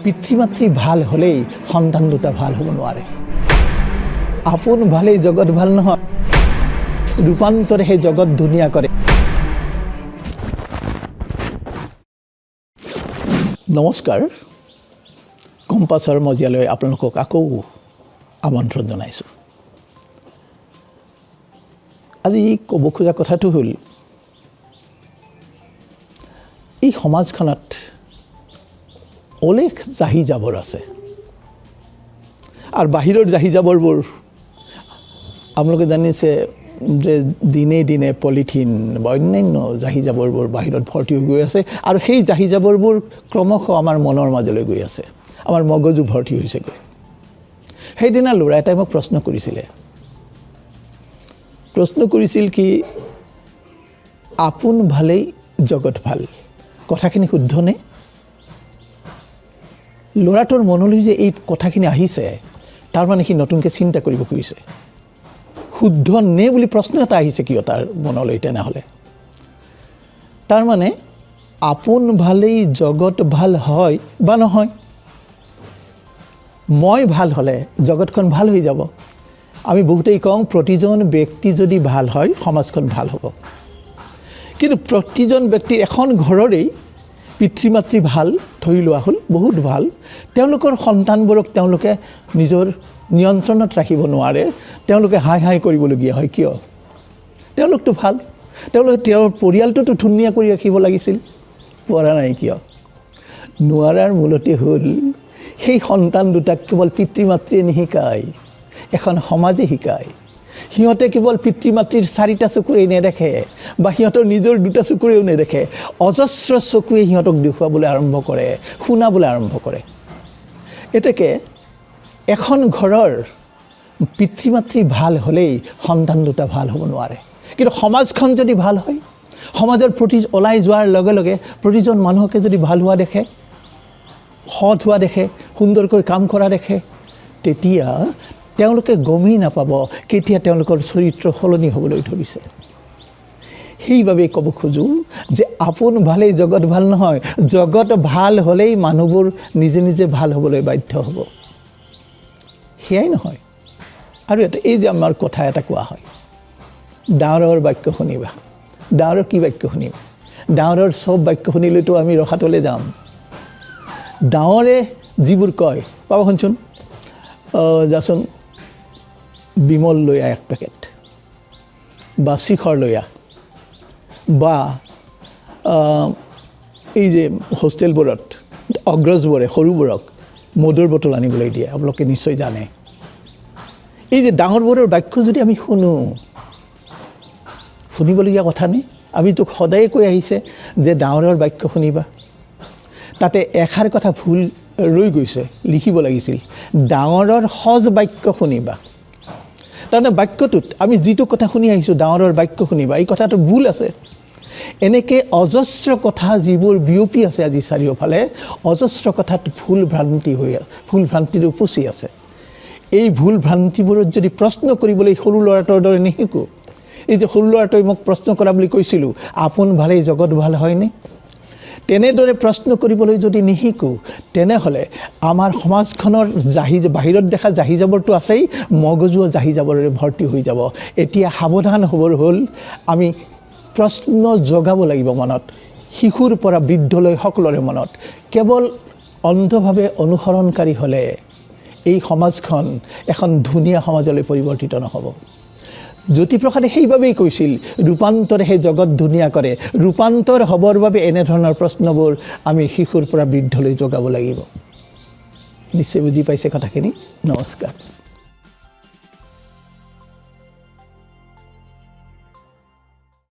পিতৃ মাতৃ ভাল হ'লেই সন্তান দুটা ভাল হ'ব নোৱাৰে। আপোন ভালেই জগত ভাল নহয়, ৰূপান্তৰে সেই জগত ধুনীয়া কৰে। নমস্কাৰ, কম্পাছৰ মজিয়ালৈ আপোনালোকক আকৌ আমন্ত্ৰণ জনাইছোঁ। আজি ক'ব খোজা কথাটো হ'ল, এই সমাজখনত অলেখ জাহি জাবৰ আছে, আৰু বাহিৰৰ জাহি জাবৰবোৰ আপোনালোকে জানিছে যে দিনে দিনে পলিথিন বা অন্যান্য জাহি জাবৰবোৰ বাহিৰত ভৰ্তি হৈ গৈ আছে, আৰু সেই জাহি জাবৰবোৰ ক্ৰমশ আমাৰ মনৰ মাজলৈ গৈ আছে, আমাৰ মগজু ভৰ্তি হৈছেগৈ। সেইদিনা ল'ৰা এটাই মোক প্ৰশ্ন কৰিছিল কি, আপোন ভালেই জগত ভাল, কথাখিনি শুদ্ধনে? ল'ৰাটোৰ মনলৈ যে এই কথাখিনি আহিছে, তাৰমানে সি নতুনকৈ চিন্তা কৰিব খুজিছে। শুদ্ধ নে বুলি প্ৰশ্ন এটা আহিছে কিয় তাৰ মনলৈ? তেনেহ'লে তাৰমানে আপোন ভালেই জগত ভাল হয় বা নহয়, মই ভাল হ'লে জগতখন ভাল হৈ যাব। আমি বহুতেই কওঁ প্ৰতিজন ব্যক্তি যদি ভাল হয় সমাজখন ভাল হ'ব, কিন্তু প্ৰতিজন ব্যক্তিৰ এখন ঘৰৰেই পিতৃ মাতৃ ভাল ধৰি লোৱা হ'ল, বহুত ভাল, তেওঁলোকৰ সন্তানবোৰক তেওঁলোকে নিজৰ নিয়ন্ত্ৰণত ৰাখিব নোৱাৰে, তেওঁলোকে হাই হাই কৰিবলগীয়া হয়। কিয়? তেওঁলোকতো ভাল, তেওঁলোকে তেওঁৰ পৰিয়ালটোতো ধুনীয়া কৰি ৰাখিব লাগিছিল, পৰা নাই কিয়? নোৱাৰাৰ মূলতে হ'ল সেই সন্তান দুটাক কেৱল পিতৃ মাতৃয়ে নিশিকায়, এখন সমাজে শিকায়। সিহঁতে কেৱল পিতৃ মাতৃৰ চাৰিটা চকুৰে নেদেখে বা সিহঁতৰ নিজৰ দুটা চকুৰেও নেদেখে, অজস্ৰ চকুৱে সিহঁতক দেখুৱাবলৈ আৰম্ভ কৰে, শুনাবলৈ আৰম্ভ কৰে। এতেকে এখন ঘৰৰ পিতৃ মাতৃ ভাল হ'লেই সন্তান দুটা ভাল হ'ব নোৱাৰে, কিন্তু সমাজখন যদি ভাল হয়, সমাজৰ প্ৰতি ওলাই যোৱাৰ লগে লগে প্ৰতিজন মানুহকে যদি ভাল হোৱা দেখে, সৎ হোৱা দেখে, সুন্দৰকৈ কাম কৰা দেখে, তেতিয়া তেওঁলোকে গমেই নাপাব কেতিয়া তেওঁলোকৰ চৰিত্ৰ সলনি হ'বলৈ ধৰিছে। সেইবাবে ক'ব খোজোঁ যে আপোন ভালেই জগত ভাল নহয়, জগত ভাল হ'লেই মানুহবোৰ নিজে নিজে ভাল হ'বলৈ বাধ্য হ'ব। সেয়াই নহয়, আৰু এটা এই যে আমাৰ কথা এটা কোৱা হয়, ডাৱৰৰ বাক্য শুনিবা। ডাৱৰৰ কি বাক্য শুনিবা? ডাৱৰৰ চব বাক্য শুনিলেতো আমি ৰসাতলৈ যাম। ডাৱৰে যিবোৰ কয়, পাব শুনচোন, যাচোন বিমল লৈ আহ এক পেকেট, বা শিখৰ লৈ আহ, বা এই যে হোষ্টেলবোৰত অগ্ৰজবোৰে সৰুবোৰক মদৰ বটল আনিবলৈ দিয়ে, আপোনালোকে নিশ্চয় জানে। এই যে ডাঙৰবোৰৰ বাক্য যদি আমি শুনিবলগীয়া কথা নে? আমি তোক সদায়ে কৈ আহিছে যে ডাঙৰৰ বাক্য শুনিবা। তাতে এষাৰ কথা ভুল ৰৈ গৈছে, লিখিব লাগিছিল, ডাঙৰৰ সজ বাক্য শুনিবা। তাৰমানে বাক্যটোত আমি যিটো কথা শুনি আহিছোঁ, ডাঙৰৰ বাক্য শুনিবা, এই কথাটো ভুল আছে। এনেকৈ অজস্ৰ কথা যিবোৰ বিয়পি আছে আজি চাৰিওফালে, অজস্ৰ কথাত ভুল ভ্ৰান্তিৰ উপচি আছে। এই ভুল ভ্ৰান্তিবোৰত যদি প্ৰশ্ন কৰিবলৈ সৰু ল'ৰাটোৰ দৰে নিশিকোঁ, এই যে সৰু ল'ৰাটোৱে মোক প্ৰশ্ন কৰা বুলি কৈছিলোঁ, আপোন ভালেই জগত ভাল হয়নে? তেনেদৰে প্ৰশ্ন কৰিবলৈ যদি নিশিকোঁ, তেনেহ'লে আমাৰ সমাজখনৰ বাহিৰত দেখা জাহি জাবৰটো আছেই, মগজুও জাহি জাবৰেৰে ভৰ্তি হৈ যাব। এতিয়া সাৱধান হ'বৰ হ'ল, আমি প্ৰশ্ন জগাব লাগিব মনত, শিশুৰ পৰা বৃদ্ধলৈ সকলোৰে মনত। কেৱল অন্ধভাৱে অনুসৰণকাৰী হ'লে এই সমাজখন এখন ধুনীয়া সমাজলৈ পৰিৱৰ্তিত নহ'ব। জ্যোতিপ্ৰসাদে সেইবাবেই কৈছিল, ৰূপান্তৰে সেই জগত ধুনীয়া কৰে। ৰূপান্তৰ হ'বৰ বাবে এনেধৰণৰ প্ৰশ্নবোৰ আমি শিশুৰ পৰা বৃদ্ধলৈ জগাব লাগিব। নিশ্চয় বুজি পাইছে কথাখিনি। নমস্কাৰ।